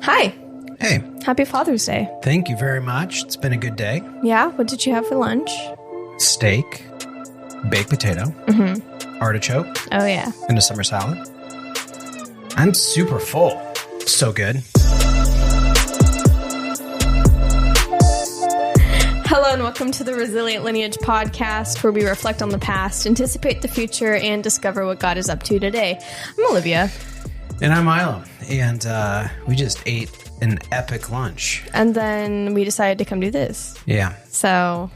Hi. Hey. Happy Father's Day. Thank you very much. It's been a good day. Yeah? What did you have for lunch? Steak, baked potato, artichoke, Oh, yeah. and a summer salad. I'm super full. So good. Hello and welcome to the Resilient Lineage podcast, where we reflect on the past, anticipate the future, and discover what God is up to today. I'm Olivia. And I'm Milo. And we just ate an epic lunch. And then we decided to come do this. Yeah. So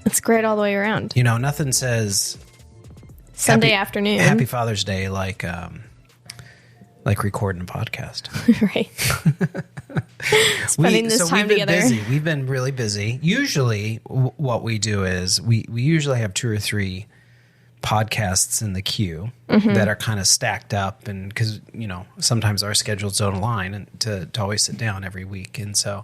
it's great all the way around. You know, nothing says Sunday afternoon. Happy Father's Day like recording a podcast. Right. Spending this time we've been together. busy. We've been really busy. Usually what we do is we usually have 2 or 3 podcasts in the queue that are kind of stacked up, and because, you know, sometimes our schedules don't align and to always sit down every week. And so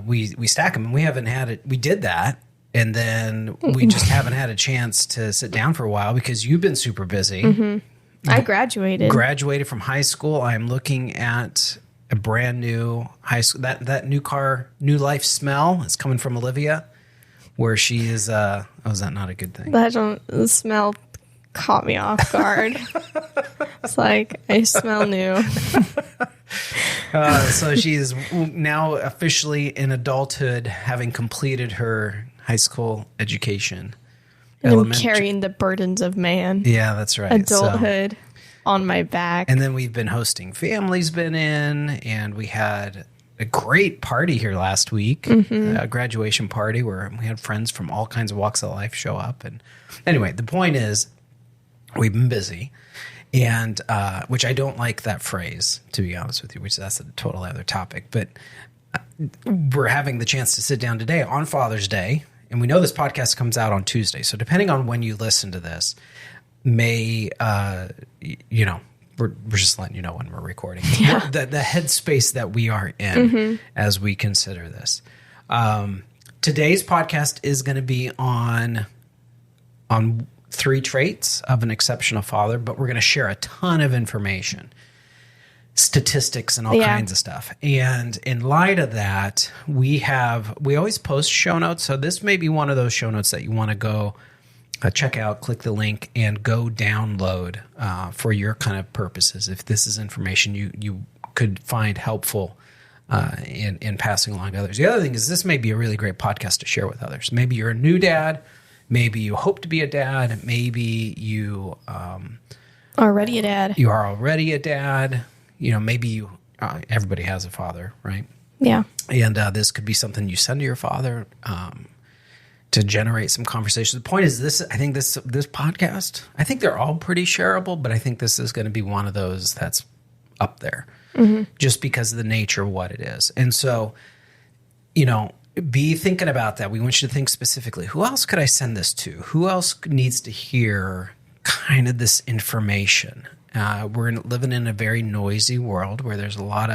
we stack them, and we haven't had it. We did that. And then we just haven't had a chance to sit down for a while because you've been super busy. I graduated From high school. I'm looking at a brand new high school. That new car, new life smell is coming from Olivia, where she is. Is that not a good thing? The smell caught me off guard. It's like, I smell new. So she is now officially in adulthood, having completed her high school education. And I'm carrying the burdens of man. Yeah, that's right. Adulthood on my back. And then we've been hosting Family's been in, and we had a great party here last week, a graduation party where we had friends from all kinds of walks of life show up. And anyway, the point is we've been busy, and which I don't like that phrase, to be honest with you, which that's a total other topic. But we're having the chance to sit down today on Father's Day. And we know this podcast comes out on Tuesday. So depending on when you listen to this, we're just letting you know when we're recording. Yeah. The headspace that we are in as we consider this. Today's podcast is going to be on 3 traits of an exceptional father, but we're going to share a ton of information, statistics and all kinds of stuff. And in light of that, we always post show notes. So this may be one of those show notes that you want to go check out, click the link, and go download for your kind of purposes. If this is information you could find helpful in passing along to others. The other thing is this may be a really great podcast to share with others. Maybe you're a new dad. Maybe you hope to be a dad. Maybe you already a dad. You are already a dad. You know, maybe everybody has a father, right? Yeah. And this could be something you send to your father to generate some conversation. The point is this, I think this podcast, I think they're all pretty shareable, but I think this is going to be one of those that's up there just because of the nature of what it is. And so, you know, be thinking about that. We want you to think specifically, who else could I send this to? Who else needs to hear kind of this information? We're living in a very noisy world where there's a lot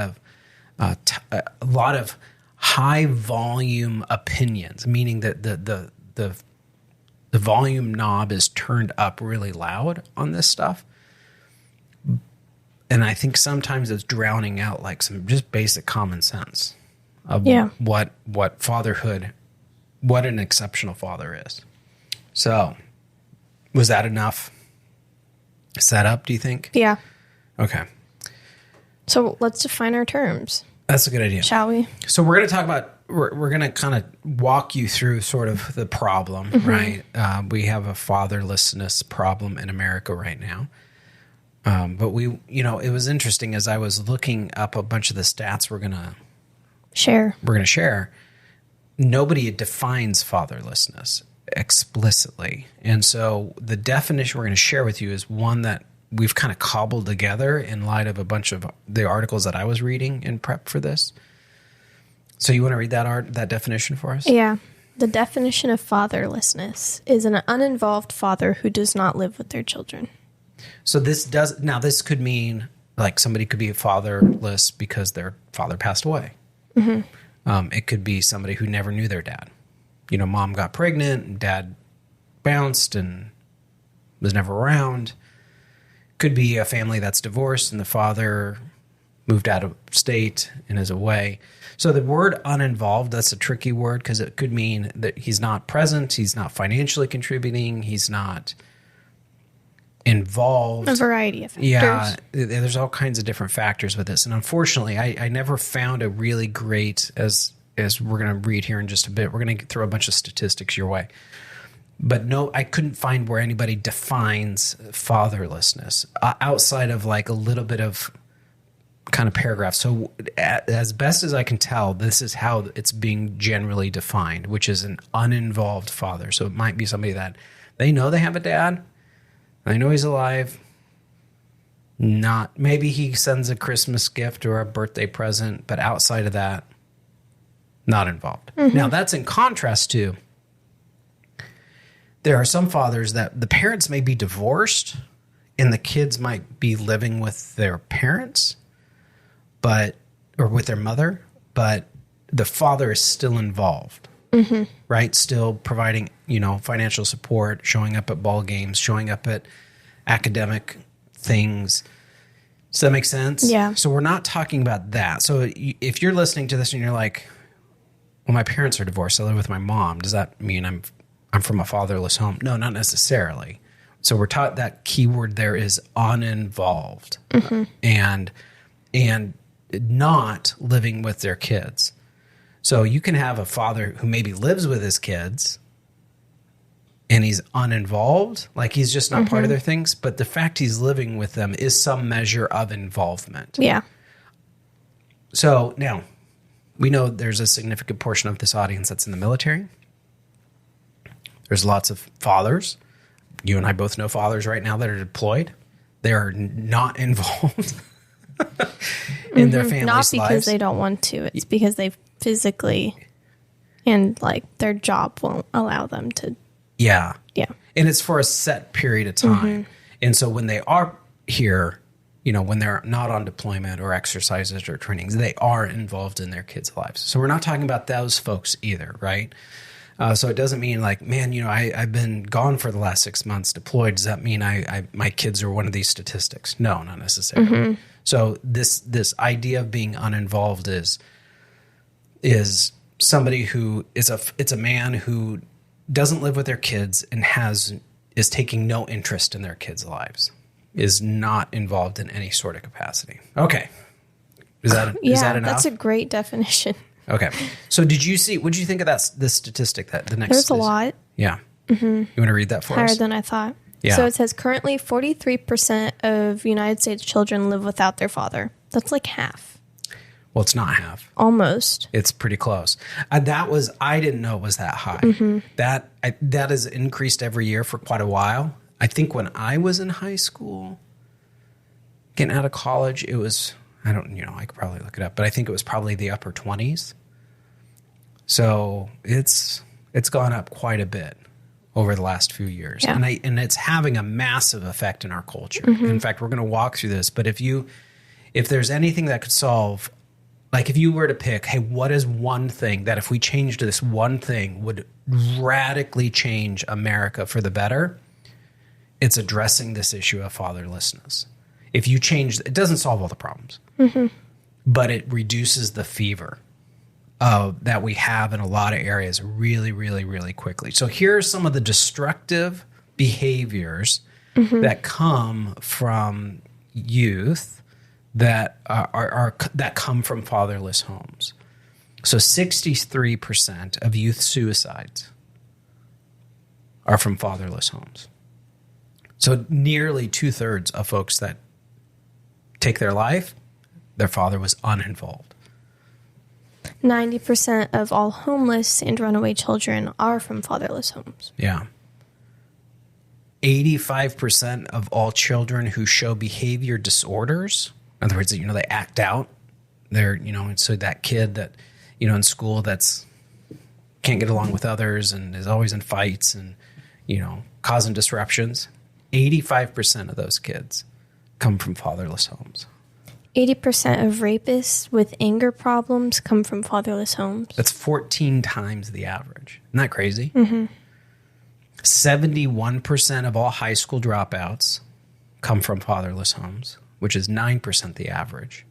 of high volume opinions, meaning that the volume knob is turned up really loud on this stuff. And I think sometimes it's drowning out like some just basic common sense of what fatherhood, what an exceptional father is. So, was that enough setup, do you think? Yeah. Okay. So let's define our terms. That's a good idea. Shall we? So we're going to talk about, we're going to kind of walk you through sort of the problem, right? We have a fatherlessness problem in America right now. But it was interesting as I was looking up a bunch of the stats we're going to share. Nobody defines fatherlessness explicitly. And so the definition we're going to share with you is one that we've kind of cobbled together in light of a bunch of the articles that I was reading in prep for this. So you want to read that definition for us? Yeah. The definition of fatherlessness is an uninvolved father who does not live with their children. So this could mean like somebody could be fatherless because their father passed away. It could be somebody who never knew their dad. You know, mom got pregnant and dad bounced and was never around. Could be a family that's divorced and the father moved out of state and is away. So the word uninvolved, that's a tricky word because it could mean that he's not present, he's not financially contributing, he's not involved. A variety of factors. Yeah, there's all kinds of different factors with this. And unfortunately, I never found a really great, as we're going to read here in just a bit, we're going to throw a bunch of statistics your way. But no, I couldn't find where anybody defines fatherlessness outside of like a little bit of kind of paragraph. So as best as I can tell, this is how it's being generally defined, which is an uninvolved father. So it might be somebody that they know they have a dad. They know he's alive. Maybe he sends a Christmas gift or a birthday present, but outside of that, not involved. Mm-hmm. Now that's in contrast to, there are some fathers that the parents may be divorced and the kids might be living with their parents, or with their mother, but the father is still involved, right? Still providing, financial support, showing up at ball games, showing up at academic things. Does that make sense? Yeah. So we're not talking about that. So if you're listening to this and you're like, well, my parents are divorced, I live with my mom, does that mean I'm from a fatherless home? No, not necessarily. So we're taught that key word there is uninvolved, and not living with their kids. So you can have a father who maybe lives with his kids and he's uninvolved, like he's just not part of their things, but the fact he's living with them is some measure of involvement. Yeah. So now we know there's a significant portion of this audience that's in the military. There's lots of fathers. You and I both know fathers right now that are deployed. They are not involved in their family's lives. Not because they don't want to. It's because they physically and like their job won't allow them to. Yeah. Yeah. And it's for a set period of time. And so when they are here, when they're not on deployment or exercises or trainings, they are involved in their kids' lives. So we're not talking about those folks either, right? So it doesn't mean like, man, I've been gone for the last 6 months deployed. Does that mean my kids are one of these statistics? No, not necessarily. So this idea of being uninvolved is somebody who it's a man who doesn't live with their kids and is taking no interest in their kids' lives, is not involved in any sort of capacity. Okay. Is that enough? That's a great definition. Okay. So what did you think of this statistic that the next There's a lot. Yeah. You want to read that for us? Higher than I thought. Yeah. So it says currently 43% of United States children live without their father. That's like half. Well, it's not half. Almost. It's pretty close. I didn't know it was that high. That has increased every year for quite a while. I think when I was in high school, getting out of college, it was, I could probably look it up, but I think it was probably the upper 20s. So it's gone up quite a bit over the last few years. Yeah. And it's having a massive effect in our culture. In fact, we're going to walk through this, but if there's anything that could solve, like if you were to pick, hey, what is one thing that if we changed this one thing would radically change America for the better, it's addressing this issue of fatherlessness. If you change, it doesn't solve all the problems, but it reduces the fever that we have in a lot of areas really, really, really quickly. So here are some of the destructive behaviors that come from youth that that come from fatherless homes. So 63% of youth suicides are from fatherless homes. So nearly 2/3 of folks that take their life, their father was uninvolved. 90% of all homeless and runaway children are from fatherless homes. Yeah. 85% of all children who show behavior disorders, in other words, they act out. They're, so that kid that, in school that's can't get along with others and is always in fights and, causing disruptions. 85% of those kids come from fatherless homes. 80% of rapists with anger problems come from fatherless homes. That's 14 times the average. Isn't that crazy? 71% of all high school dropouts come from fatherless homes, which is 9% the average.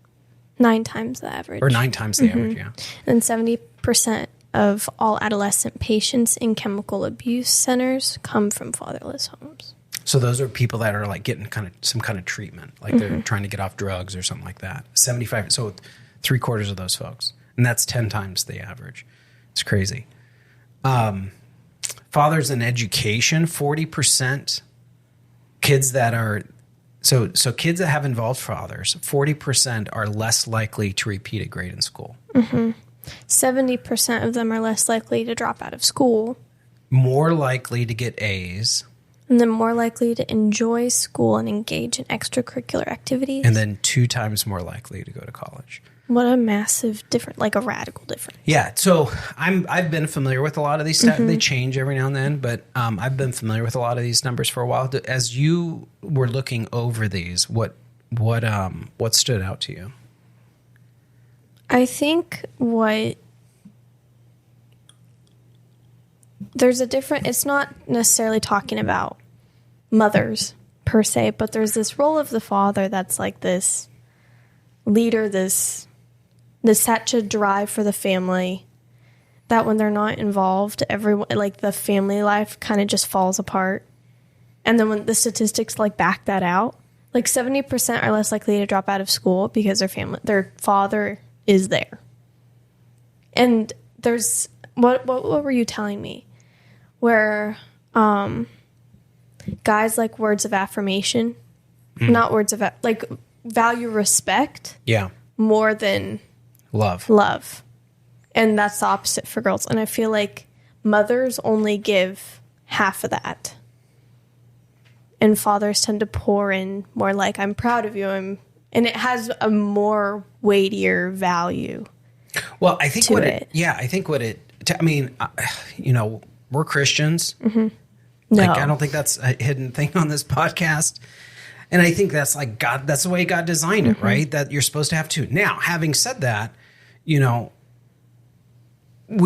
9 times the average. Or 9 times the average, yeah. And 70% of all adolescent patients in chemical abuse centers come from fatherless homes. So those are people that are like getting some kind of treatment, like they're trying to get off drugs or something like that. 75, so 3/4 of those folks. And that's 10 times the average. It's crazy. Fathers in education, 40% kids that are, so kids that have involved fathers, 40% are less likely to repeat a grade in school. 70% of them are less likely to drop out of school. More likely to get A's. And then more likely to enjoy school and engage in extracurricular activities. And then 2 times more likely to go to college. What a massive difference, like a radical difference. Yeah, so I've been familiar with a lot of these stats. They change every now and then, but I've been familiar with a lot of these numbers for a while. As you were looking over these, what stood out to you? I think there's a different, it's not necessarily talking about mothers per se, but there's this role of the father that's like this leader, this such a drive for the family that when they're not involved, everyone, like the family life kind of just falls apart. And then when the statistics like back that out, like 70% are less likely to drop out of school because their father is there. And there's, what were you telling me? Where guys like words of affirmation, not words of, like value respect. Yeah. More than love. And that's the opposite for girls. And I feel like mothers only give half of that. And fathers tend to pour in more like, I'm proud of you. And it has a more weightier value. Well, I think we're Christians. No. Like, I don't think that's a hidden thing on this podcast. And I think that's like God, that's the way God designed it, right? That you're supposed to have 2. Now, having said that, we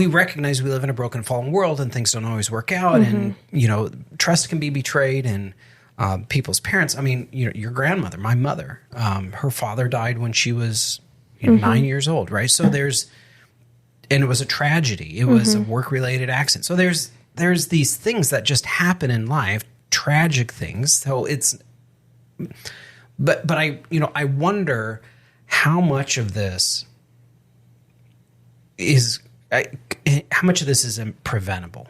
recognize we live in a broken, fallen world and things don't always work out. And, trust can be betrayed and people's parents. I mean, your grandmother, my mother, her father died when she was 9 years old, right? So and it was a tragedy. It was a work-related accident. So there's these things that just happen in life, tragic things. So but I wonder how much of this is preventable.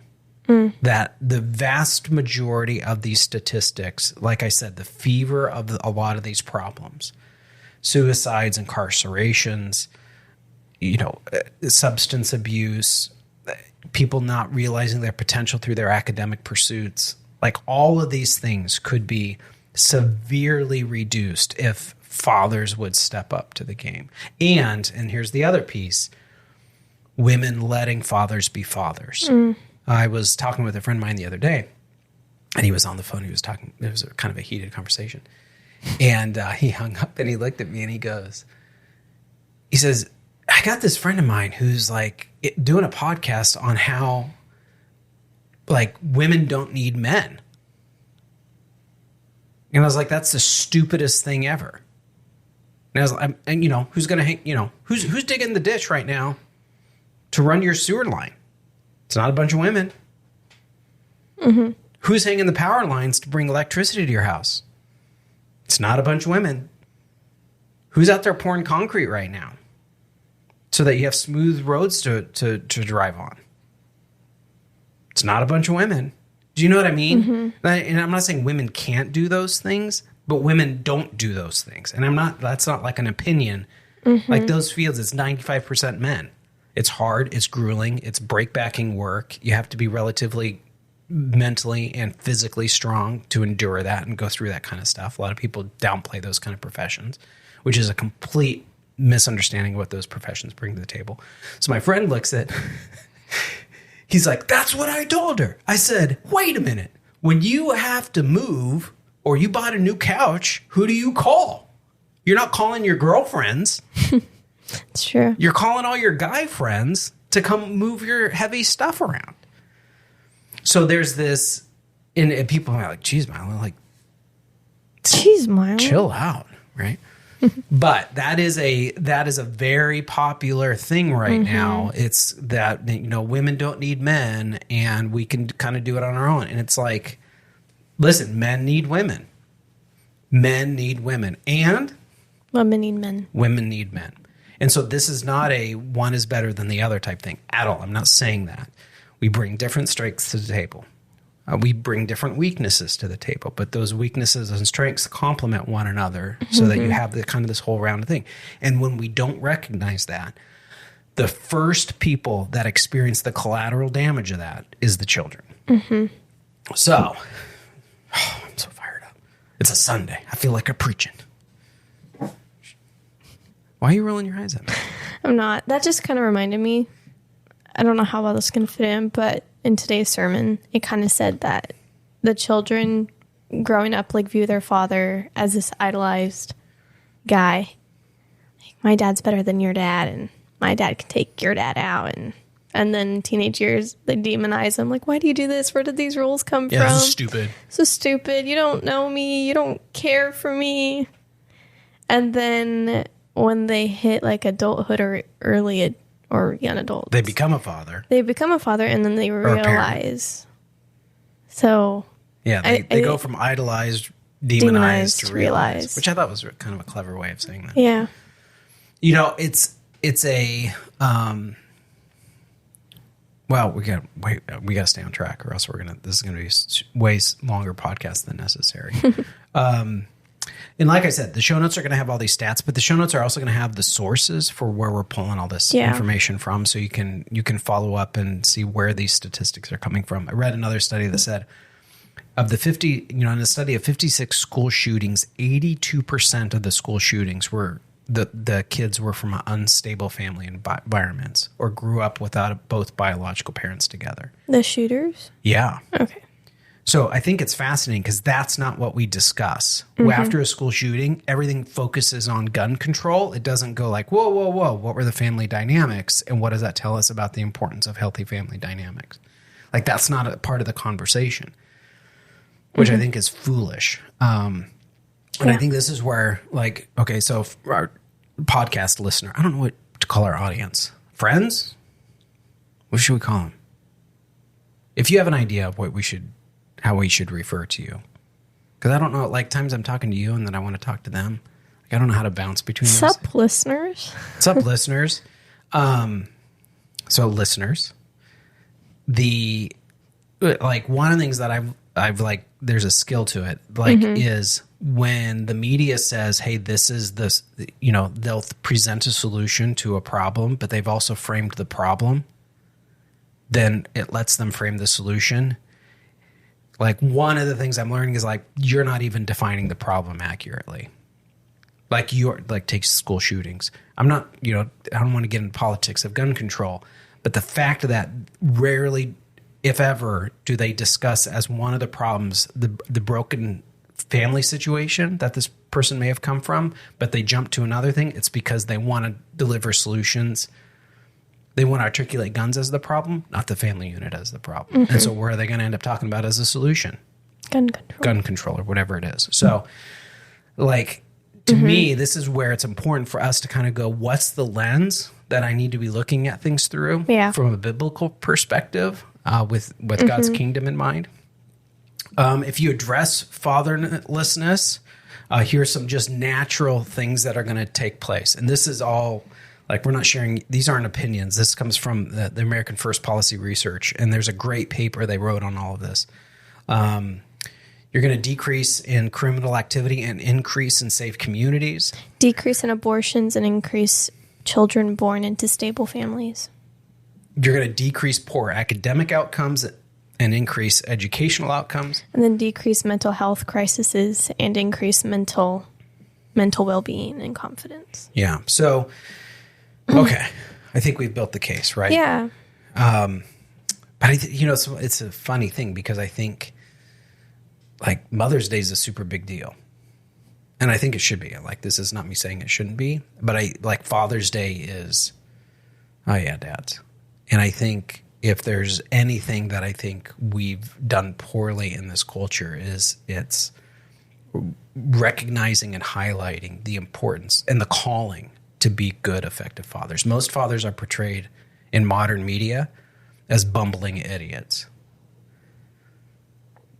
That the vast majority of these statistics, like I said, the fever of a lot of these problems, suicides, incarcerations, substance abuse, people not realizing their potential through their academic pursuits, like all of these things could be severely reduced if fathers would step up to the game. And here's the other piece, women letting fathers be fathers. I was talking with a friend of mine the other day, and he was on the phone. He was talking. It was kind of a heated conversation. And he hung up, and he looked at me, and he says, I got this friend of mine who's like doing a podcast on how like women don't need men. And I was like, that's the stupidest thing ever. And I was like, who's going to hang, who's digging the ditch right now to run your sewer line? It's not a bunch of women. Who's hanging the power lines to bring electricity to your house? It's not a bunch of women. Who's out there pouring concrete right now so that you have smooth roads to drive on? It's not a bunch of women. Do you know what I mean? And I'm not saying women can't do those things, but women don't do those things. And that's not like an opinion. Like those fields, it's 95% men. It's hard. It's grueling. It's breakbacking work. You have to be relatively mentally and physically strong to endure that and go through that kind of stuff. A lot of people downplay those kind of professions, which is a complete misunderstanding of what those professions bring to the table. So my friend looks at, he's like, that's what I told her. I said, wait a minute. When you have to move or you bought a new couch, who do you call? You're not calling your girlfriends. It's true. You're calling all your guy friends to come move your heavy stuff around. So there's this, and people are like, geez, Milo, like, jeez, Milo, chill out, right? But that is a very popular thing right now. It's that, women don't need men and we can kind of do it on our own. And it's like, listen, men need women. Men need women. And women need men. Women need men. And so this is not a one is better than the other type thing at all. I'm not saying that. We bring different strengths to the table. We bring different weaknesses to the table, but those weaknesses and strengths complement one another so that you have the kind of this whole round of thing. And when we don't recognize that, the first people that experience the collateral damage of that is the children. So, I'm so fired up. It's a Sunday. I feel like I'm preaching. Why are you rolling your eyes at me? I'm not. That just kind of reminded me. I don't know how well this can fit in, but in today's sermon, it kind of said that the children growing up view their father as this idolized guy. Like, my dad's better than your dad, and my dad can take your dad out. And then in teenage years, they demonize him. Like, why do you do this? Where did these rules come from? Yeah, this is stupid. So stupid. You don't know me. You don't care for me. And then when they hit adulthood or early or young adults, they become a father. And then they realize. So yeah, they go from idolized, demonized to realized, which I thought was kind of a clever way of saying that. Yeah, it's a well, we got to stay on track, or else this is gonna be a way longer podcast than necessary. And like I said, the show notes are going to have all these stats, but the show notes are also going to have the sources for where we're pulling all this information from, so you can follow up and see where these statistics are coming from. I read another study that said of the 50, in a study of 56 school shootings, 82% of the school shootings were the kids were from unstable family environments or grew up without both biological parents together. The shooters? Yeah. Okay. So I think it's fascinating because that's not what we discuss. After a school shooting, everything focuses on gun control. It doesn't go like, whoa, whoa, whoa, what were the family dynamics? And what does that tell us about the importance of healthy family dynamics? That's not a part of the conversation, which I think is foolish. And I think this is where, okay, so our podcast listener, I don't know what to call our audience. Friends? What should we call them? If you have an idea of how we should refer to you. Because I don't know, times I'm talking to you and then I want to talk to them. I don't know how to bounce between those. Sup, listeners? Sup, listeners. So listeners, one of the things that I've there's a skill to it, is when the media says, hey, this is this, they'll present a solution to a problem, but they've also framed the problem. Then it lets them frame the solution. One of the things I'm learning is you're not even defining the problem accurately. Take school shootings. I'm not, I don't want to get into politics of gun control, but the fact that rarely, if ever, do they discuss as one of the problems, the broken family situation that this person may have come from, but they jump to another thing. It's because they want to deliver solutions. They want to articulate guns as the problem, not the family unit as the problem. And so where are they going to end up talking about as a solution? Gun control. Gun control or whatever it is. So, to me, this is where it's important for us to kind of go, what's the lens that I need to be looking at things through from a biblical perspective with God's kingdom in mind? If you address fatherlessness, here's some just natural things that are going to take place. And this is all... we're not sharing, these aren't opinions. This comes from the American First Policy Research, and there's a great paper they wrote on all of this. You're going to decrease in criminal activity and increase in safe communities. Decrease in abortions and increase children born into stable families. You're going to decrease poor academic outcomes and increase educational outcomes. And then decrease mental health crises and increase mental well-being and confidence. Yeah. So... okay, I think we've built the case, right? Yeah. But it's a funny thing because I think Mother's Day is a super big deal, and I think it should be. This is not me saying it shouldn't be, but Father's Day is, oh yeah, dads. And I think if there's anything that I think we've done poorly in this culture is recognizing and highlighting the importance and the calling to be good, effective fathers. Most fathers are portrayed in modern media as bumbling idiots.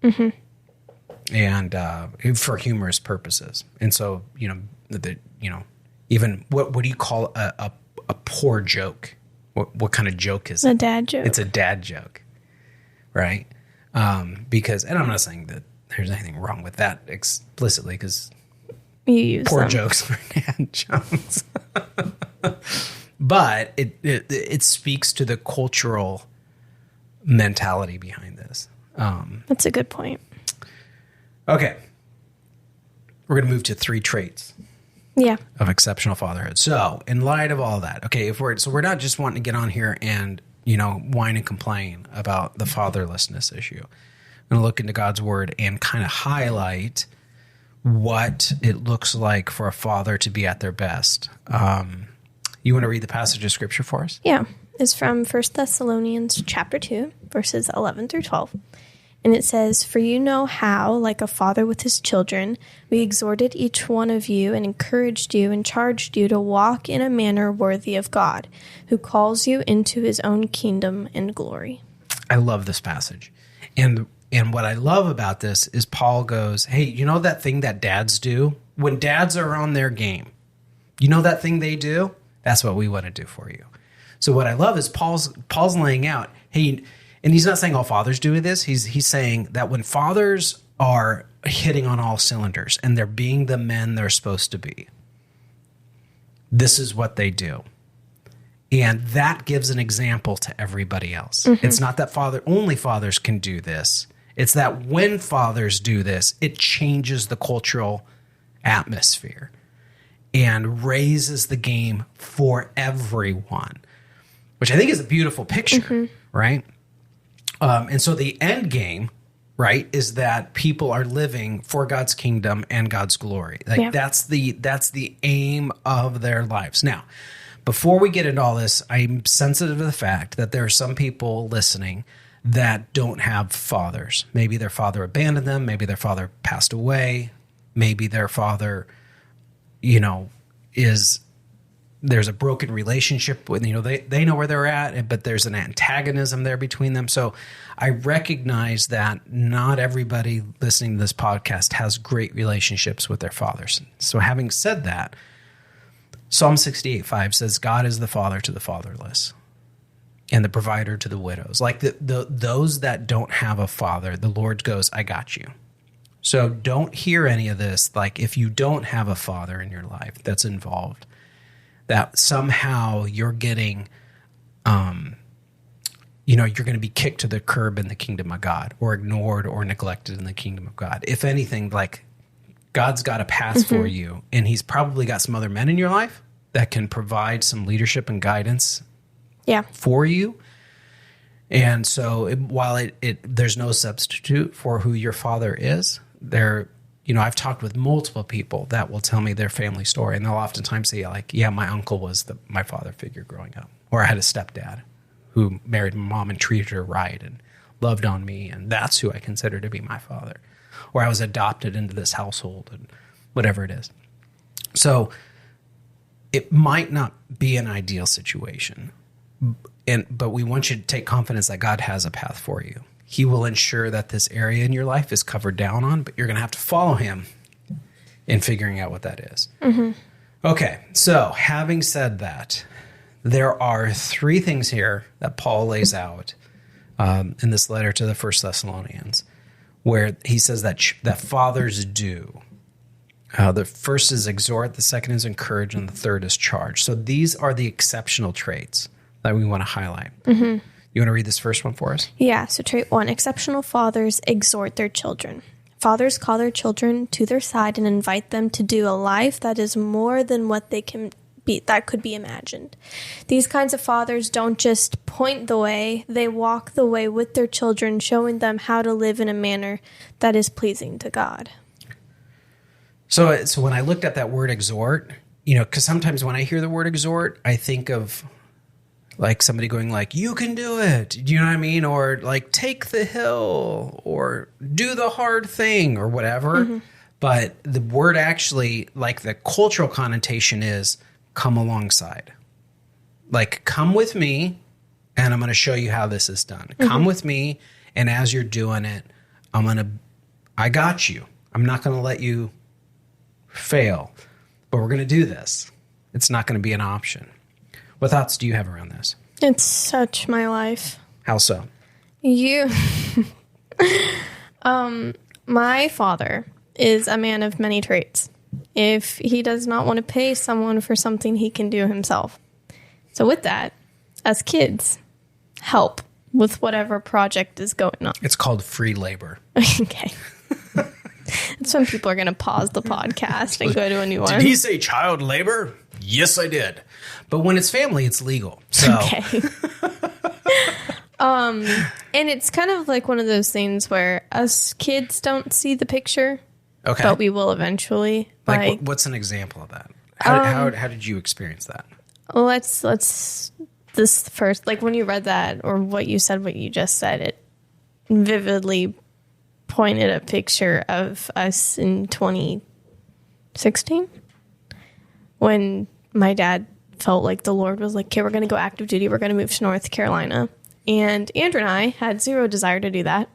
Mm-hmm. And for humorous purposes. And so, even what do you call a poor joke? What kind of joke is it? A dad joke. It's a dad joke, right? Because, and I'm not saying that there's anything wrong with that explicitly, because you use poor them. jokes are dad jokes. But it speaks to the cultural mentality behind this. That's a good point. Okay. We're going to move to 3 traits. Yeah. Of exceptional fatherhood. So, in light of all that, okay, we're not just wanting to get on here and, whine and complain about the fatherlessness issue. I'm going to look into God's word and kind of highlight what it looks like for a father to be at their best. You want to read the passage of scripture for us? Yeah. It's from 1 Thessalonians chapter 2, verses 11 through 12. And it says, "For you know how, like a father with his children, we exhorted each one of you and encouraged you and charged you to walk in a manner worthy of God, who calls you into his own kingdom and glory." I love this passage. And what I love about this is Paul goes, hey, you know that thing that dads do? When dads are on their game, you know that thing they do? That's what we want to do for you. So what I love is Paul's laying out, hey, and he's not saying all fathers do this. He's saying that when fathers are hitting on all cylinders and they're being the men they're supposed to be, this is what they do. And that gives an example to everybody else. Mm-hmm. It's not that only fathers can do this. It's that when fathers do this, it changes the cultural atmosphere and raises the game for everyone, which I think is a beautiful picture, right? And so the end game, right, is that people are living for God's kingdom and God's glory. That's the aim of their lives. Now, before we get into all this, I'm sensitive to the fact that there are some people listening that don't have fathers. Maybe their father abandoned them. Maybe their father passed away. Maybe their father, there's a broken relationship with, they know where they're at, but there's an antagonism there between them. So I recognize that not everybody listening to this podcast has great relationships with their fathers. So having said that, Psalm 68:5 says, God is the father to the fatherless and the provider to the widows. Like those that don't have a father, the Lord goes, I got you. So don't hear any of this. Like if you don't have a father in your life that's involved, that somehow you're getting, you're going to be kicked to the curb in the kingdom of God or ignored or neglected in the kingdom of God. If anything, like God's got a path for you, and he's probably got some other men in your life that can provide some leadership and guidance for you. And so while there's no substitute for who your father is, I've talked with multiple people that will tell me their family story, and they'll oftentimes say, like, yeah, my uncle was my father figure growing up. Or I had a stepdad who married my mom and treated her right and loved on me, and that's who I consider to be my father. Or I was adopted into this household, and whatever it is. So it might not be an ideal situation, but we want you to take confidence that God has a path for you. He will ensure that this area in your life is covered down on, but you're going to have to follow him in figuring out what that is. Mm-hmm. Okay, so having said that, there are 3 things here that Paul lays out in this letter to the 1 Thessalonians, where he says that fathers do. The first is exhort, the second is encourage, and the third is charge. So these are the exceptional traits that we want to highlight. Mm-hmm. You want to read this first one for us? Yeah. So trait 1, exceptional fathers exhort their children. Fathers call their children to their side and invite them to do a life that is more than what they can be, that could be imagined. These kinds of fathers don't just point the way, they walk the way with their children, showing them how to live in a manner that is pleasing to God. So when I looked at that word exhort, because sometimes when I hear the word exhort, I think of like somebody going like, you can do it. Do you know what I mean? Or like take the hill or do the hard thing or whatever. Mm-hmm. But the word actually, like the cultural connotation is come alongside. Like, come with me and I'm going to show you how this is done. Come with me, and as you're doing it, I got you. I'm not going to let you fail, but we're going to do this. It's not going to be an option. What thoughts do you have around this? It's such my life. How so? My father is a man of many traits. If he does not want to pay someone for something he can do himself. So with that, as kids, help with whatever project is going on. It's called free labor. Okay. That's when people are going to pause the podcast and go to a new one. Did he say child labor? Yes, I did. But when it's family, it's legal. So. Okay. And it's kind of like one of those things where us kids don't see the picture. Okay. But we will eventually. Like what's an example of that? How did you experience that? Let's this first, like when you read that or what you just said, it vividly pointed a picture of us in 2016 when my dad felt like the Lord was like, okay, we're going to go active duty. We're going to move to North Carolina. And Andrew and I had zero desire to do that.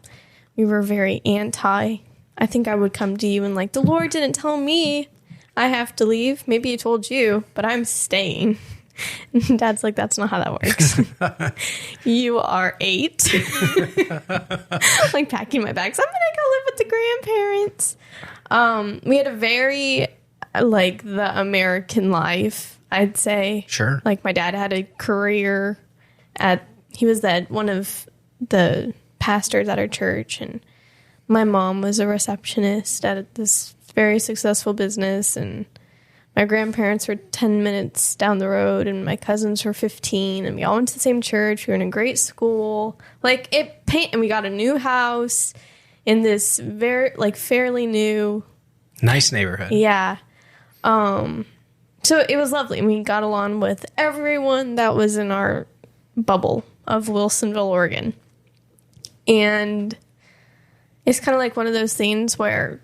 We were very anti. I think I would come to you and like, the Lord didn't tell me I have to leave. Maybe he told you, but I'm staying. And Dad's like, that's not how that works. You are 8. Like packing my bags. I'm going to go live with the grandparents. We had a very, like, the American life, I'd say. Sure. Like, my dad had a career he was one of the pastors at our church, and my mom was a receptionist at this very successful business, and my grandparents were 10 minutes down the road, and my cousins were 15, and we all went to the same church. We were in a great school. And we got a new house in this fairly new... Nice neighborhood. Yeah. So it was lovely. And we got along with everyone that was in our bubble of Wilsonville, Oregon. And it's kind of like one of those things where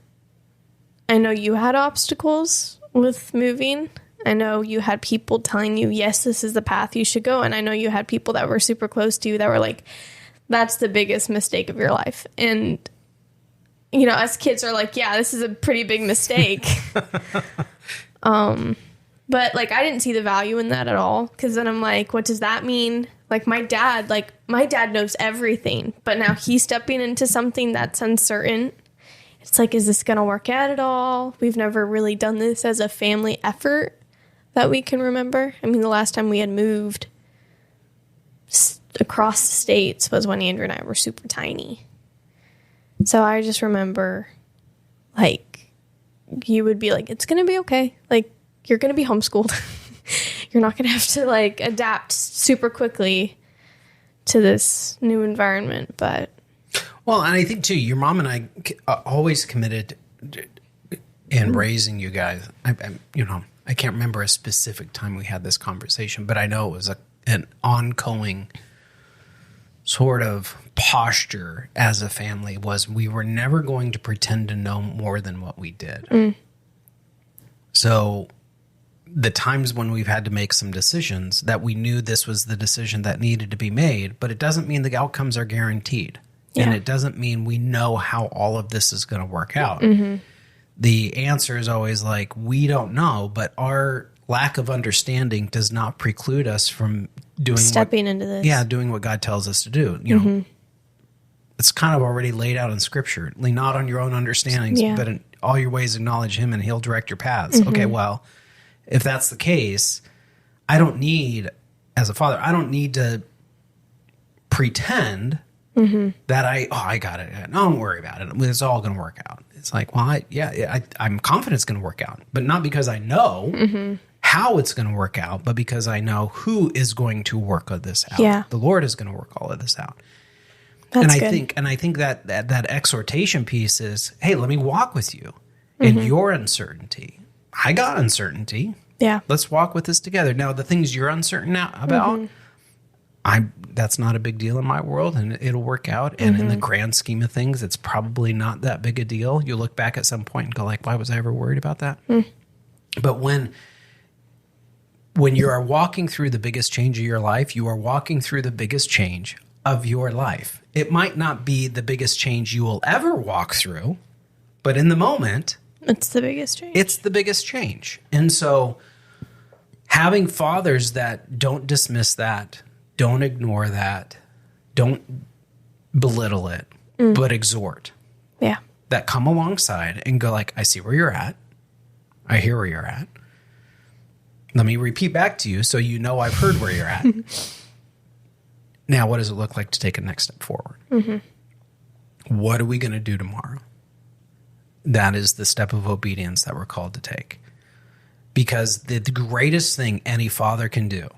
I know you had obstacles with moving. I know you had people telling you, yes, this is the path you should go. And I know you had people that were super close to you that were like, that's the biggest mistake of your life. And, you know, us kids are like, yeah, this is a pretty big mistake. But like, I didn't see the value in that at all. Cause then I'm like, what does that mean? Like my dad knows everything, but now he's stepping into something that's uncertain. It's like, is this going to work out at all? We've never really done this as a family effort that we can remember. I mean, the last time we had moved across the states was when Andrew and I were super tiny. So I just remember, like, you would be like, it's going to be okay. Like, you're going to be homeschooled. You're not going to have to, like, adapt super quickly to this new environment, but... Well, and I think, too, your mom and I always committed in raising you guys. I can't remember a specific time we had this conversation, but I know it was an ongoing sort of posture as a family was we were never going to pretend to know more than what we did. Mm. So the times when we've had to make some decisions that we knew this was the decision that needed to be made, but it doesn't mean the outcomes are guaranteed. Yeah. And it doesn't mean we know how all of this is going to work out. Mm-hmm. The answer is always like, we don't know, but our lack of understanding does not preclude us from stepping into this. Yeah, doing what God tells us to do. You know, it's kind of already laid out in Scripture. Lean not on your own understandings, but in all your ways acknowledge Him, and He'll direct your paths. Mm-hmm. Okay, well, if that's the case, as a father, I don't need to pretend that I got it. No, don't worry about it. It's all going to work out. It's like, well, I'm confident it's going to work out, but not because I know how it's going to work out, but because I know who is going to work all this out. Yeah. The Lord is going to work all of this out. That's good. I think that exhortation piece is, hey, let me walk with you in your uncertainty. I got uncertainty. Yeah. Let's walk with this together. Now, the things you're uncertain about, that's not a big deal in my world, and it'll work out. And in the grand scheme of things, it's probably not that big a deal. You look back at some point and go like, why was I ever worried about that? But when you are walking through the biggest change of your life, you are walking through the biggest change of your life. It might not be the biggest change you will ever walk through, but in the moment, it's the biggest change. It's the biggest change. And so having fathers that don't dismiss that, don't ignore that, don't belittle it, but exhort. Yeah. That come alongside and go like, I see where you're at. I hear where you're at. Let me repeat back to you so you know I've heard where you're at. Now, what does it look like to take a next step forward? What are we going to do tomorrow? That is the step of obedience that we're called to take. Because the greatest thing any father can do,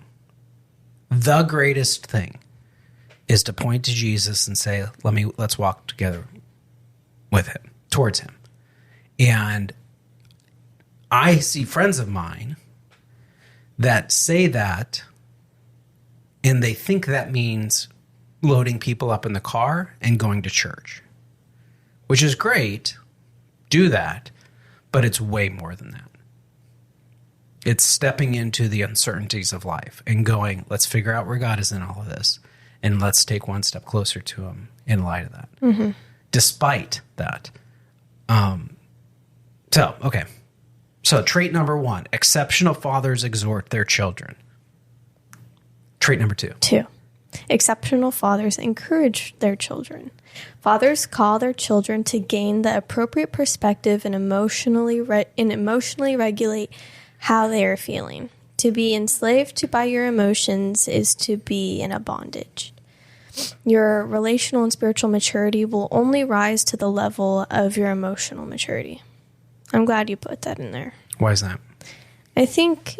the greatest thing, is to point to Jesus and say, let's walk together with him, towards him. And I see friends of mine that say that, and they think that means loading people up in the car and going to church, which is great. Do that, but it's way more than that. It's stepping into the uncertainties of life and going, let's figure out where God is in all of this, and let's take one step closer to him in light of that. Despite that. So trait number 1, exceptional fathers exhort their children. Trait number 2. 2. Exceptional fathers encourage their children. Fathers call their children to gain the appropriate perspective and emotionally regulate how they are feeling. To be enslaved by your emotions is to be in a bondage. Your relational and spiritual maturity will only rise to the level of your emotional maturity. I'm glad you put that in there. Why is that? I think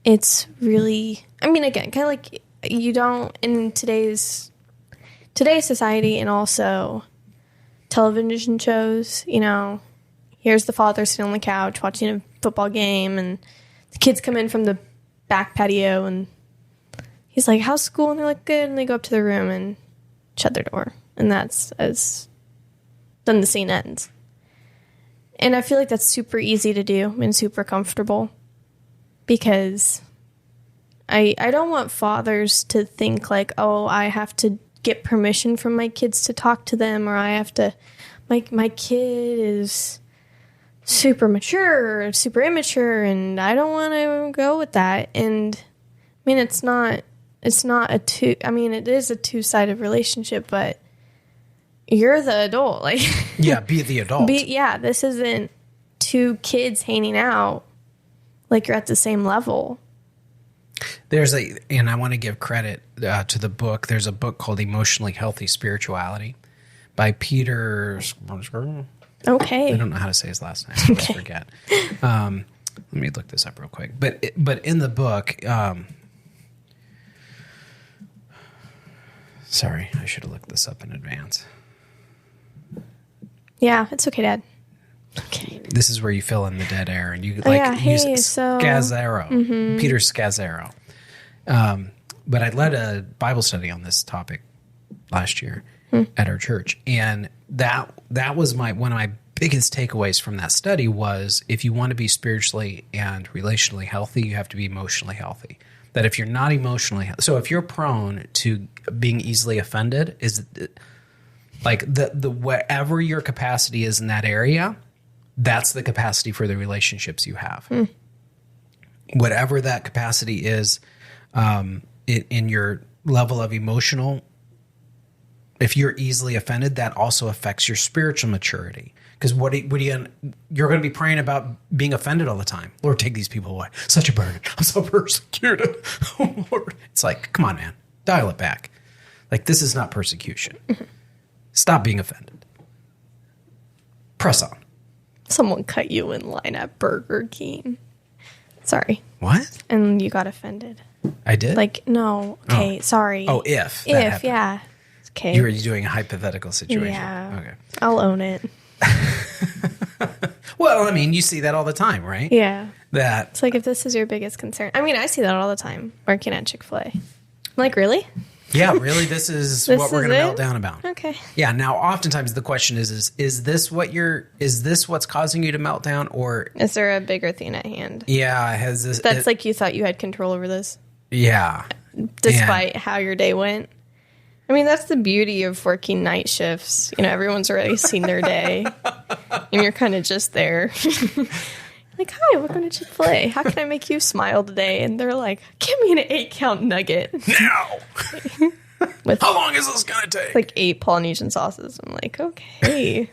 it's really, again, kind of like you don't, in today's society and also television shows, here's the father sitting on the couch watching a football game, and the kids come in from the back patio, and he's like, how's school? And they're like, good. And they go up to their room and shut their door. And then the scene ends. And I feel like that's super easy to do and super comfortable, because I don't want fathers to think like, oh, I have to get permission from my kids to talk to them, or I have to, my kid is super mature or super immature, and I don't want to go with that. And it is a two-sided relationship, but you're the adult. Like, yeah, be the adult. This isn't two kids hanging out. Like, you're at the same level. And I want to give credit to the book. There's a book called Emotionally Healthy Spirituality by Peter. Okay. I don't know how to say his last name. I always forget. Let me look this up real quick. But in the book, sorry, I should have looked this up in advance. Yeah, it's okay, Dad. Okay. This is where you fill in the dead air, and you use Scazzaro, Peter Scazzaro. But I led a Bible study on this topic last year at our church, and that was one of my biggest takeaways from that study was, if you want to be spiritually and relationally healthy, you have to be emotionally healthy. That if you're not emotionally, so if you're prone to being easily offended, is like the wherever your capacity is in that area, that's the capacity for the relationships you have. Whatever that capacity is, in your level of emotional, if you're easily offended, that also affects your spiritual maturity. Because you're going to be praying about being offended all the time. Lord, take these people away. Such a burden. I'm so persecuted. Oh, Lord. It's like, come on, man. Dial it back. Like, this is not persecution. Stop being offended. Press on. Someone cut you in line at Burger King. Sorry. What? And you got offended. I did? Like, no. Okay, sorry. Oh, if. Yeah. Okay. You were doing a hypothetical situation. Yeah. Okay. I'll own it. Well, I mean, you see that all the time, right? Yeah. That it's like, if this is your biggest concern. I mean, I see that all the time working at Chick-fil-A. like, really? Yeah, really, this is what we're going to melt down about. Okay. Yeah. Now, oftentimes the question is this what's causing you to melt down, or is there a bigger thing at hand? Yeah. Has this? That's like you thought you had control over this. Yeah. Despite how your day went. I mean, that's the beauty of working night shifts. You know, everyone's already seen their day, and you're kind of just there. Like, hi, welcome to Chick-fil-A. How can I make you smile today? And they're like, give me an 8-count nugget. Now! With, how long is this going to take? Like 8 Polynesian sauces. I'm like, okay.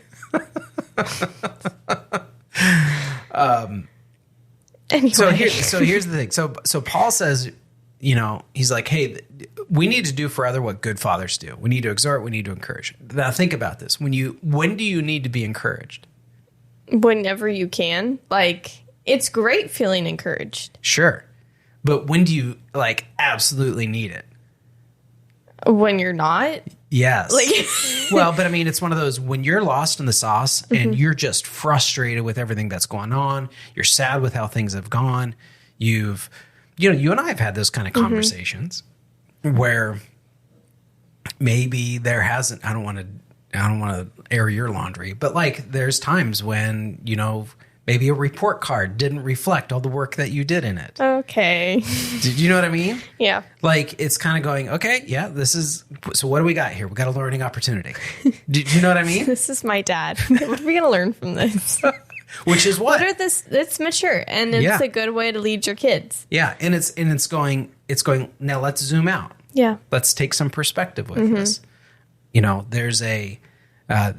Anyway. So here's the thing. So Paul says, you know, he's like, hey, we need to do for other what good fathers do. We need to exhort. We need to encourage. Now think about this. When do you need to be encouraged? Whenever you can. Like, it's great feeling encouraged. Sure. But when do you, like, absolutely need it? When you're not? Yes. Like, well, but I mean, it's one of those, when you're lost in the sauce and you're just frustrated with everything that's going on, you're sad with how things have gone, you and I have had those kind of conversations where maybe there hasn't, I don't want to air your laundry, but like there's times when, you know, maybe a report card didn't reflect all the work that you did in it. Okay. Did you know what I mean? Yeah. Like it's kind of going, okay, yeah, so what do we got here? We got a learning opportunity. Do you know what I mean? This is my dad. What are we going to learn from this? Which is what? It's mature and it's a good way to lead your kids. Yeah. And it's going, now let's zoom out. Yeah. Let's take some perspective with this. You know, there's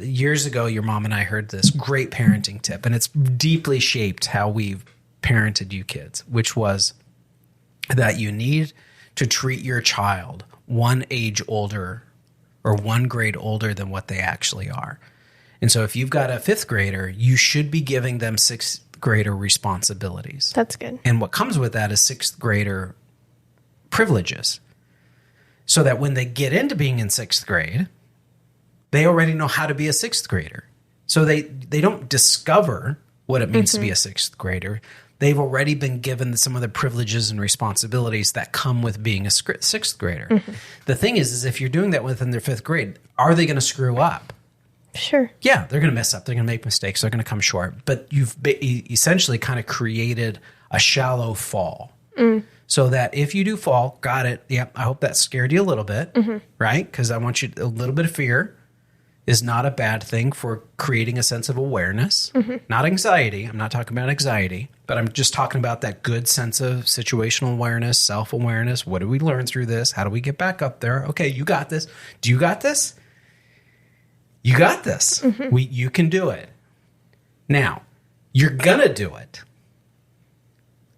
years ago, your mom and I heard this great parenting tip, and it's deeply shaped how we've parented you kids, which was that you need to treat your child one age older or one grade older than what they actually are. And so if you've got a 5th grader, you should be giving them 6th grader responsibilities. That's good. And what comes with that is 6th grader privileges. So that when they get into being in 6th grade, they already know how to be a 6th grader. So they don't discover what it means to be a 6th grader. They've already been given some of the privileges and responsibilities that come with being a 6th grader. The thing is if you're doing that within their 5th grade, are they going to screw up? Sure. Yeah, they're going to mess up. They're going to make mistakes. They're going to come short. But you've essentially kind of created a shallow fall. So that if you do fall, got it. Yep, I hope that scared you a little bit, right? Because I want you, a little bit of fear is not a bad thing for creating a sense of awareness, not anxiety. I'm not talking about anxiety, but I'm just talking about that good sense of situational awareness, self-awareness. What do we learn through this? How do we get back up there? Okay, you got this. Do you got this? You got this. You can do it. Now, you're going to do it.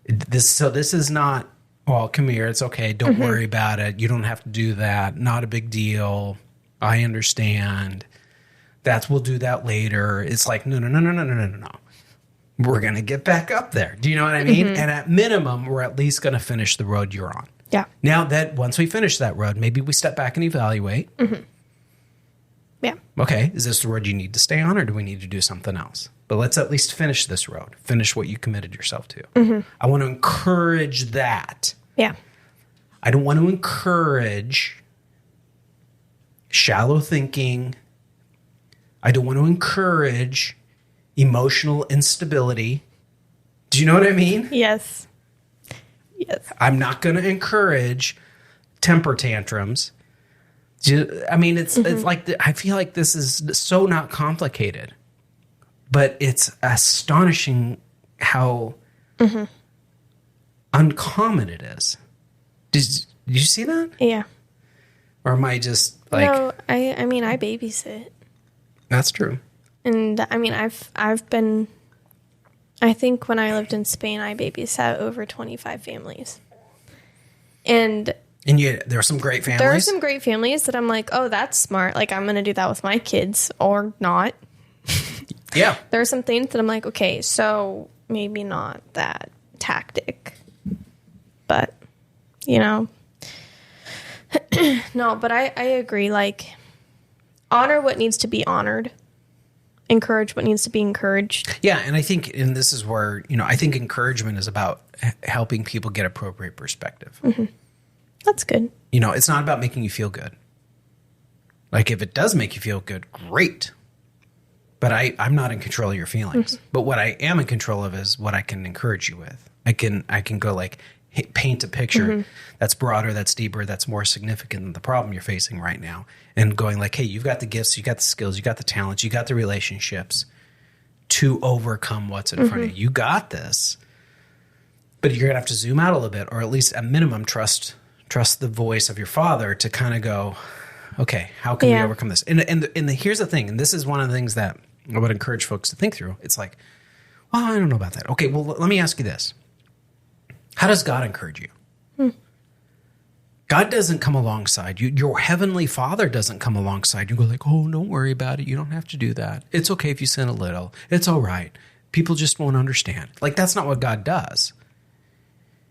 This is not, well, come here. It's okay. Don't worry about it. You don't have to do that. Not a big deal. I understand. We'll do that later. It's like, no. We're going to get back up there. Do you know what I mean? And at minimum, we're at least going to finish the road you're on. Yeah. Now that once we finish that road, maybe we step back and evaluate. Yeah. Okay. Is this the road you need to stay on, or do we need to do something else? But let's at least finish this road. Finish what you committed yourself to. I want to encourage that. Yeah. I don't want to encourage shallow thinking. I don't want to encourage emotional instability. Do you know what I mean? Yes. Yes. I'm not going to encourage temper tantrums. I mean, it's like, I feel like this is so not complicated, but it's astonishing how uncommon it is. Did you see that? Yeah. Or am I just like... No, I mean, I babysit. That's true. And I mean, I've been, I think when I lived in Spain, I babysat over 25 families. And there are some great families? There are some great families that I'm like, oh, that's smart. Like, I'm going to do that with my kids or not. Yeah. There are some things that I'm like, okay, so maybe not that tactic. But, you know. No, but I agree. Like, honor what needs to be honored. Encourage what needs to be encouraged. Yeah, and I think, and this is where, I think encouragement is about helping people get appropriate perspective. That's good. You know, it's not about making you feel good. Like, if it does make you feel good, great. But I'm not in control of your feelings. Mm-hmm. But what I am in control of is what I can encourage you with. I can go like paint a picture that's broader, that's deeper, that's more significant than the problem you're facing right now. And going like, hey, you've got the gifts, you got the skills, you got the talents, you got the relationships to overcome what's in front of you. You got this. But you're going to have to zoom out a little bit, or at least at minimum trust the voice of your father to kind of go, okay, how can we overcome this? And here's the thing, and this is one of the things that I would encourage folks to think through. It's like, well, I don't know about that. Okay, well, let me ask you this. How does God encourage you? God doesn't come alongside you. Your heavenly Father doesn't come alongside you and go like, oh, don't worry about it. You don't have to do that. It's okay if you sin a little. It's all right. People just won't understand. Like, that's not what God does.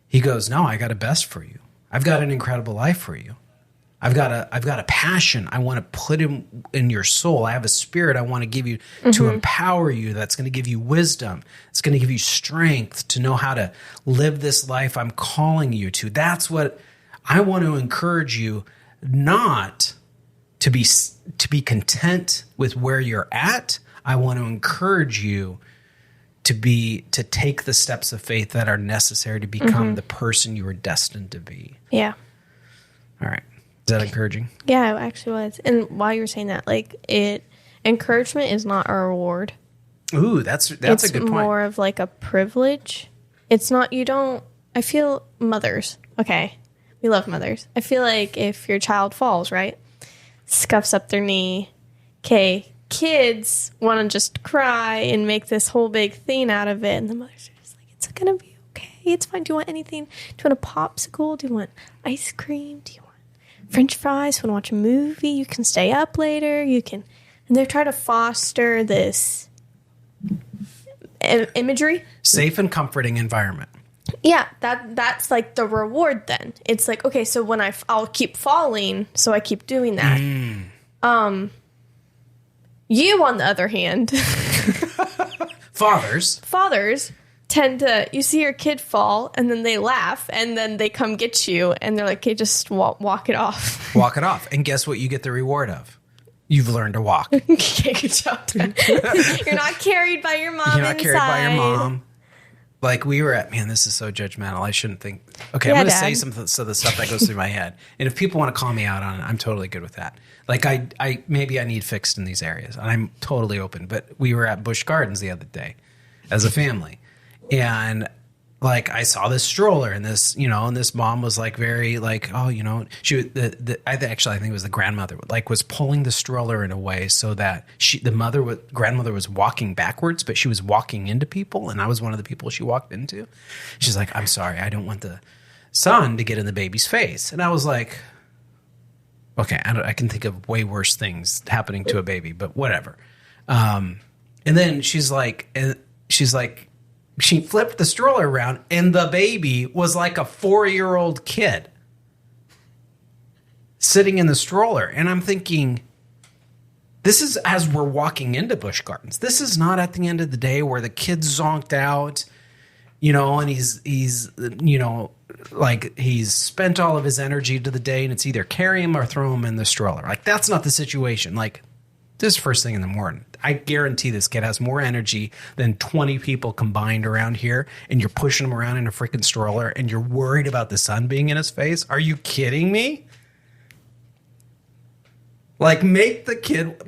He goes, no, I got a best for you. I've got an incredible life for you. I've got a passion I want to put in your soul. I have a spirit I want to give you to empower you. That's going to give you wisdom. It's going to give you strength to know how to live this life I'm calling you to. That's what I want to encourage you, not to be content with where you're at. I want to encourage you to take the steps of faith that are necessary to become the person you were destined to be. Yeah. All right. Is that encouraging? Yeah, it actually was. And while you were saying that, like, encouragement is not a reward. Ooh, that's a good point. It's more of like a privilege. It's not, I feel mothers. Okay. We love mothers. I feel like if your child falls, right? Scuffs up their knee. Okay. Kids want to just cry and make this whole big thing out of it. And the mothers are just like, it's going to be okay. It's fine. Do you want anything? Do you want a popsicle? Do you want ice cream? Do you want French fries? Want to watch a movie? You can stay up later. And they're trying to foster this imagery. Safe and comforting environment. Yeah, that's like the reward then. It's like, okay, so when I'll keep falling, so I keep doing that. You, on the other hand. Fathers tend to, you see your kid fall, and then they laugh, and then they come get you, and they're like, okay, just walk it off. Walk it off. And guess what you get the reward of? You've learned to walk. Okay, good job. You're not carried by your mom. You're not carried by your mom. Like, we were at, man, this is so judgmental. I shouldn't think. Okay, yeah, I'm going to say some of the stuff that goes through my head. And if people want to call me out on it, I'm totally good with that. Like, I maybe I need fixed in these areas. And I'm totally open. But we were at Busch Gardens the other day as a family. And, like, I saw this stroller, and this, and this mom was like very like, oh, she I think it was the grandmother, like, was pulling the stroller in a way so that grandmother was walking backwards, but she was walking into people, and I was one of the people she walked into. She's like, I'm sorry, I don't want the sun to get in the baby's face. And I was like, okay, I can think of way worse things happening to a baby, but whatever. And then she's like, she flipped the stroller around, and the baby was like a 4-year-old kid sitting in the stroller. And I'm thinking, this is as we're walking into Busch Gardens. This is not at the end of the day where the kid's zonked out, and he's like, he's spent all of his energy to the day, and it's either carry him or throw him in the stroller. Like, that's not the situation. Like, this is first thing in the morning. I guarantee this kid has more energy than 20 people combined around here, and you're pushing him around in a freaking stroller, and you're worried about the sun being in his face. Are you kidding me? Like, make the kid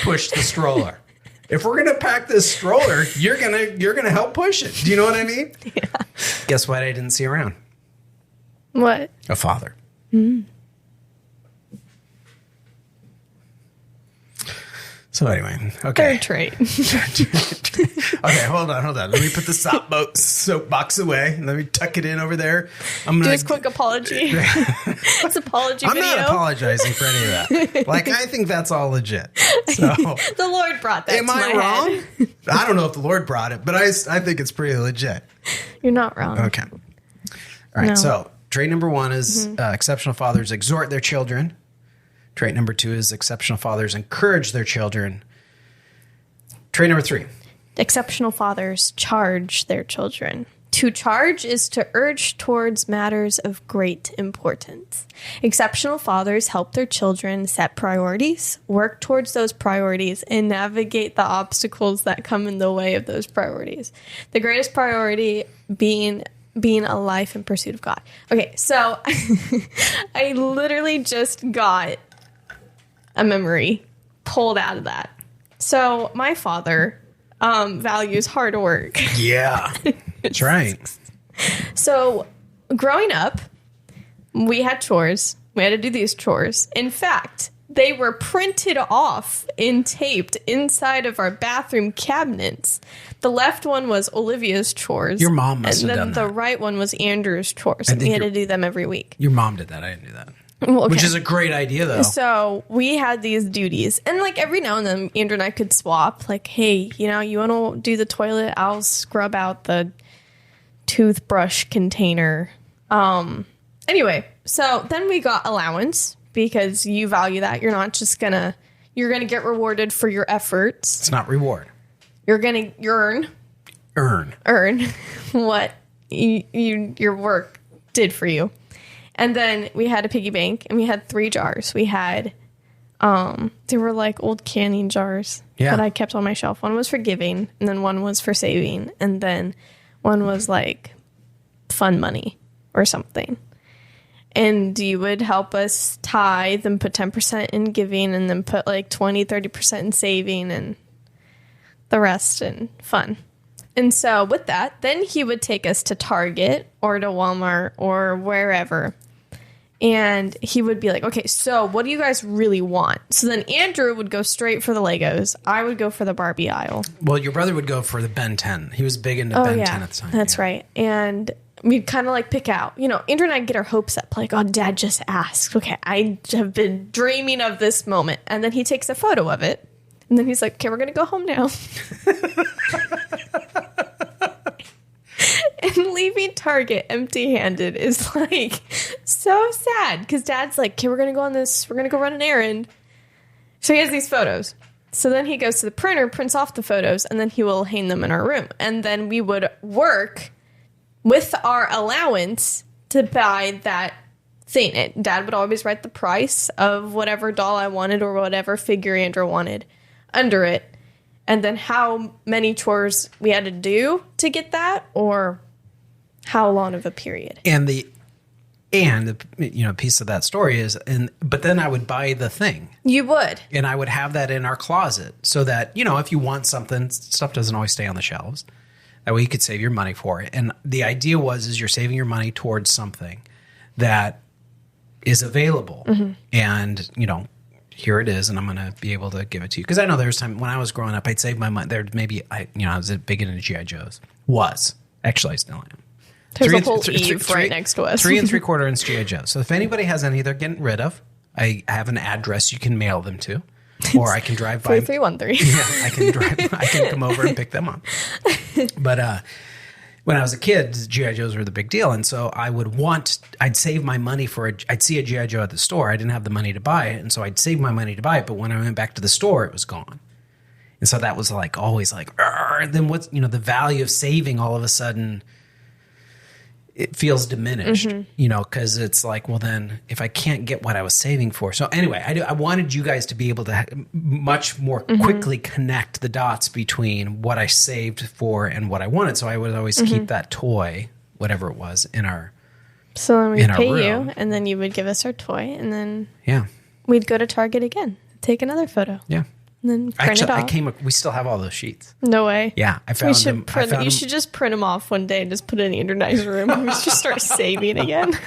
push the stroller. If we're gonna pack this stroller, you're gonna help push it. Do you know what I mean? Yeah. Guess what? I didn't see around. What? A father. Mm. So anyway, okay. Third trait. Okay, hold on. Let me put the soapbox away. Let me tuck it in over there. I'm gonna do this quick apology. It's apology video. I'm not apologizing for any of that. Like, I think that's all legit. So the Lord brought that. Am to I my wrong? Head. I don't know if the Lord brought it, but I think it's pretty legit. You're not wrong. Okay. All right. No. So trait number 1 is exceptional fathers exhort their children. Trait number 2 is exceptional fathers encourage their children. Trait number 3. Exceptional fathers charge their children. To charge is to urge towards matters of great importance. Exceptional fathers help their children set priorities, work towards those priorities, and navigate the obstacles that come in the way of those priorities. The greatest priority being a life in pursuit of God. Okay, so I literally just got a memory pulled out of that. So my father values hard work. Yeah, that's right. So growing up, we had chores. We had to do these chores. In fact, they were printed off and taped inside of our bathroom cabinets. The left one was Olivia's chores. Your mom must have done that. And then the right one was Andrew's chores. And we had to do them every week. Your mom did that. I didn't do that. Well, okay. Which is a great idea, though. So we had these duties. And, like, every now and then, Andrew and I could swap. Like, hey, you know, you want to do the toilet? I'll scrub out the toothbrush container. Anyway, so then we got allowance because you value that. You're not just going to... You're going to get rewarded for your efforts. It's not reward. You're going to earn what your work did for you. And then we had a piggy bank, and we had 3 jars. We had, they were like old canning jars that I kept on my shelf. One was for giving, and then one was for saving, and then one was like fun money or something. And you would help us tithe and put 10% in giving, and then put like 20, 30% in saving, and the rest in fun. And so with that, then he would take us to Target or to Walmart or wherever. And he would be like, okay, so what do you guys really want? So then Andrew would go straight for the Legos. I would go for the Barbie aisle. Well, your brother would go for the Ben 10. He was big into Ben 10 at the time. That's right. And we'd kind of like pick out, you know, Andrew and I get our hopes up. Like, oh, Dad just asked. Okay, I have been dreaming of this moment. And then he takes a photo of it. And then he's like, okay, we're going to go home now. And leaving Target empty-handed is like so sad because Dad's like, okay, we're going to go on this. We're going to go run an errand. So he has these photos. So then he goes to the printer, prints off the photos, and then he will hang them in our room. And then we would work with our allowance to buy that thing. Dad would always write the price of whatever doll I wanted or whatever figure Andrew wanted under it. And then how many chores we had to do to get that, or how long of a period. And the piece of that story is, but then I would buy the thing. You would. And I would have that in our closet so that, you know, if you want something, stuff doesn't always stay on the shelves. That way you could save your money for it. And the idea is you're saving your money towards something that is available. Mm-hmm. And, you know, here it is, and I'm going to be able to give it to you. Because I know there's time when I was growing up, I'd save my money. I was big into G.I. Joes. Actually, I still am. There's a whole Eve right next to us. 3 3/4 inch G.I. Joe. So if anybody has any they're getting rid of, I have an address you can mail them to. Or I can drive by. 3313. Yeah, I can come over and pick them up. But when I was a kid, G.I. Joes were the big deal. And so I'd save my money I'd see a G.I. Joe at the store. I didn't have the money to buy it. And so I'd save my money to buy it. But when I went back to the store, it was gone. And so that was like always like, and then the value of saving all of a sudden, it feels diminished, because it's like, well, then if I can't get what I was saving for. So anyway, I wanted you guys to be able to much more quickly connect the dots between what I saved for and what I wanted. So I would always keep that toy, whatever it was, in our So then we'd pay you, and then you would give us our toy, and then we'd go to Target again, take another photo. Yeah. And then print it off. We still have all those sheets. No way. Yeah, I found them. You should just print them off one day and just put it in your nice room. And we just start saving again.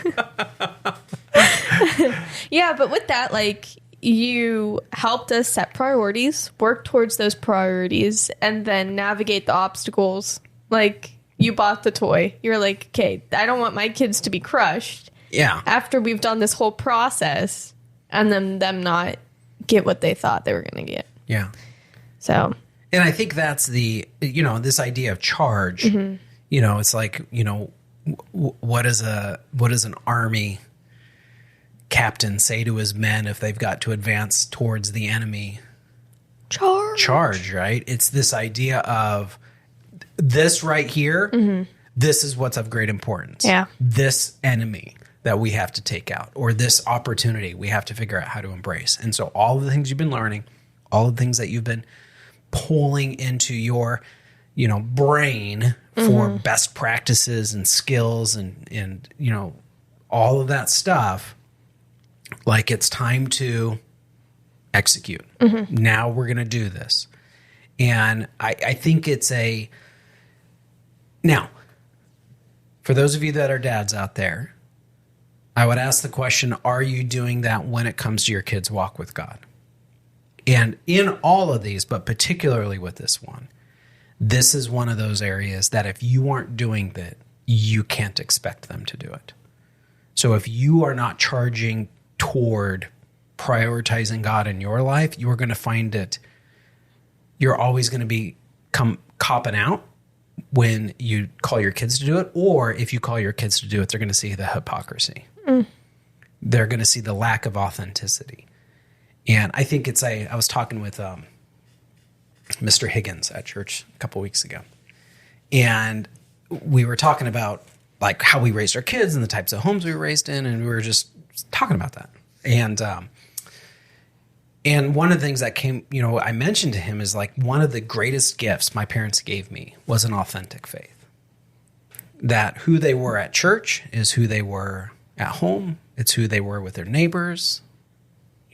Yeah, but with that, like, you helped us set priorities, work towards those priorities, and then navigate the obstacles. Like, you bought the toy. You're like, okay, I don't want my kids to be crushed. Yeah. After we've done this whole process, and then them not get what they thought they were going to get. Yeah. So. And I think that's this idea of charge, it's like, what does an army captain say to his men if they've got to advance towards the enemy? Charge, right? It's this idea of this right here. this is what's of great importance. Yeah. This enemy that we have to take out, or this opportunity we have to figure out how to embrace. And so all of the things you've been learning, all of the things that you've been pulling into your, brain for best practices and skills and all of that stuff, like it's time to execute. Now we're going to do this. And I think it's now, for those of you that are dads out there, I would ask the question, are you doing that when it comes to your kids' walk with God? And in all of these, but particularly with this one, this is one of those areas that if you aren't doing that, you can't expect them to do it. So if you are not charging toward prioritizing God in your life, you are going to find that you're always going to be copping out when you call your kids to do it, or if you call your kids to do it, they're going to see the hypocrisy. They're going to see the lack of authenticity. And I think I was talking with Mr. Higgins at church a couple weeks ago, and we were talking about like how we raised our kids and the types of homes we were raised in, and we were just talking about that. And one of the things that came, I mentioned to him is like one of the greatest gifts my parents gave me was an authentic faith. That who they were at church is who they were at home. It's who they were with their neighbors.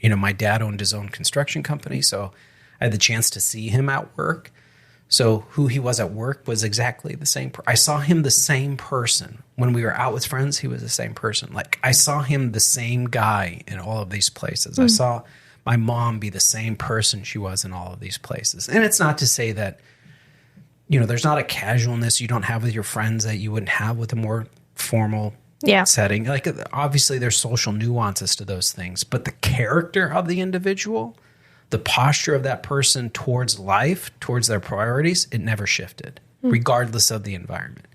My dad owned his own construction company, so I had the chance to see him at work. So who he was at work was exactly the same. I saw him the same person. When we were out with friends, he was the same person. Like I saw him the same guy in all of these places. I saw my mom be the same person she was in all of these places. And it's not to say that, there's not a casualness you don't have with your friends that you wouldn't have with a more formal setting. Like obviously there's social nuances to those things, but the character of the individual, the posture of that person towards life, towards their priorities, it never shifted, regardless of the environment.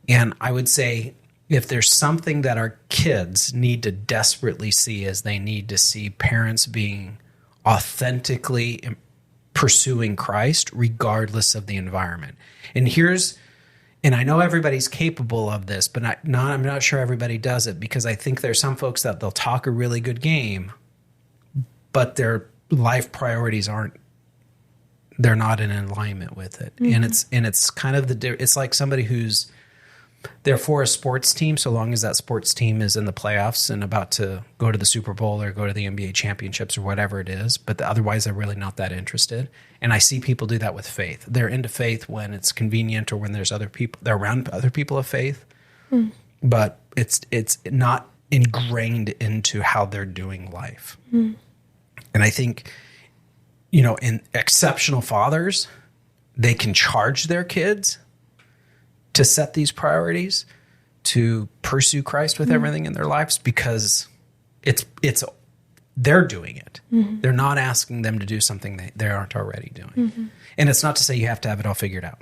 And I would say if there's something that our kids need to desperately see, is they need to see parents being authentically pursuing Christ regardless of the environment. And I know everybody's capable of this, but I'm not sure everybody does it, because I think there's some folks that they'll talk a really good game, but their life priorities they're not in alignment with it. And it's kind of it's like somebody they're for a sports team so long as that sports team is in the playoffs and about to go to the Super Bowl or go to the NBA championships or whatever it is, but otherwise they're really not that interested. And I see people do that with faith. They're into faith when it's convenient or when there's other people, they're around other people of faith, but it's not ingrained into how they're doing life. And I think, in exceptional fathers, they can charge their kids to set these priorities, to pursue Christ with everything in their lives, because they're doing it. They're not asking them to do something they aren't already doing. And it's not to say you have to have it all figured out.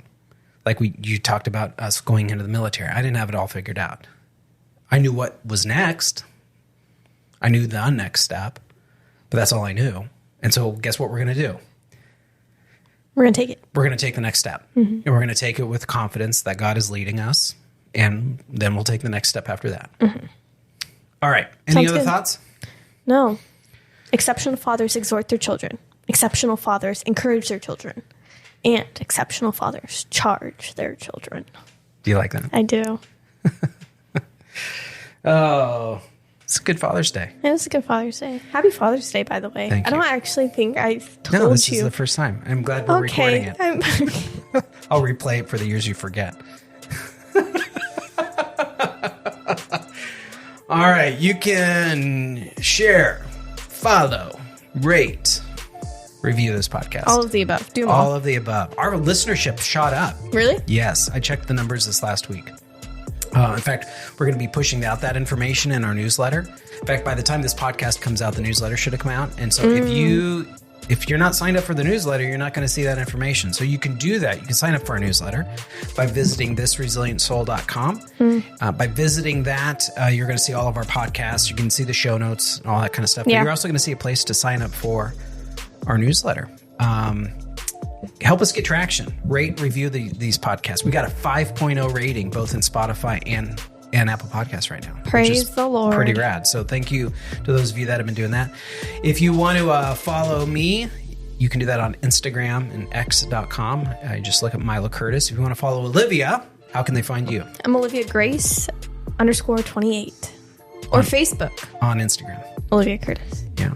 Like you talked about us going into the military. I didn't have it all figured out. I knew what was next. I knew the next step, but that's all I knew. And so guess what we're going to do? We're going to take it. We're going to take the next step. And we're going to take it with confidence that God is leading us. And then we'll take the next step after that. All right. Any other thoughts? No. Exceptional fathers exhort their children. Exceptional fathers encourage their children. And exceptional fathers charge their children. Do you like that? I do. Oh, it's a good Father's Day. It was a good Father's Day. Happy Father's Day, by the way. Thank you. I don't actually think I told you. No, this is the first time. I'm glad we're recording it. I'll replay it for the years you forget. All right. You can share, follow, rate, review this podcast. All of the above. Do them all. All of the above. Our listenership shot up. Really? Yes. I checked the numbers this last week. In fact, we're going to be pushing out that information in our newsletter. In fact, by the time this podcast comes out, the newsletter should have come out. And so if you're not signed up for the newsletter, you're not going to see that information. So you can do that. You can sign up for our newsletter by visiting thisresilientsoul.com. By visiting that, you're going to see all of our podcasts. You can see the show notes and all that kind of stuff. Yeah. But you're also going to see a place to sign up for our newsletter. help us get traction. Rate and review these podcasts. We got a 5.0 rating both in Spotify and Apple Podcasts right now. Praise the Lord. Pretty rad. So thank you to those of you that have been doing that. If you want to follow me, you can do that on Instagram and x.com. Just look at Milo Curtis. If you want to follow Olivia, how can they find you? I'm Olivia Grace _28. Or Facebook. On Instagram. Olivia Curtis. Yeah.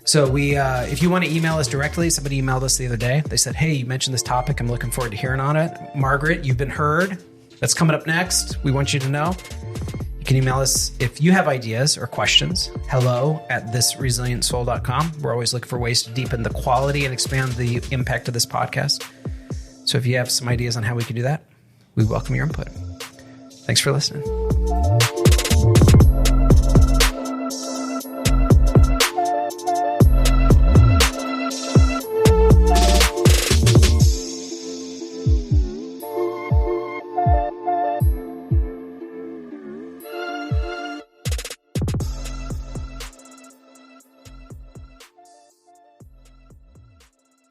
So if you want to email us directly, somebody emailed us the other day. They said, hey, you mentioned this topic. I'm looking forward to hearing on it. Margaret, you've been heard. That's coming up next. We want you to know. You can email us if you have ideas or questions. hello@thisresilientsoul.com. We're always looking for ways to deepen the quality and expand the impact of this podcast. So if you have some ideas on how we can do that, we welcome your input. Thanks for listening.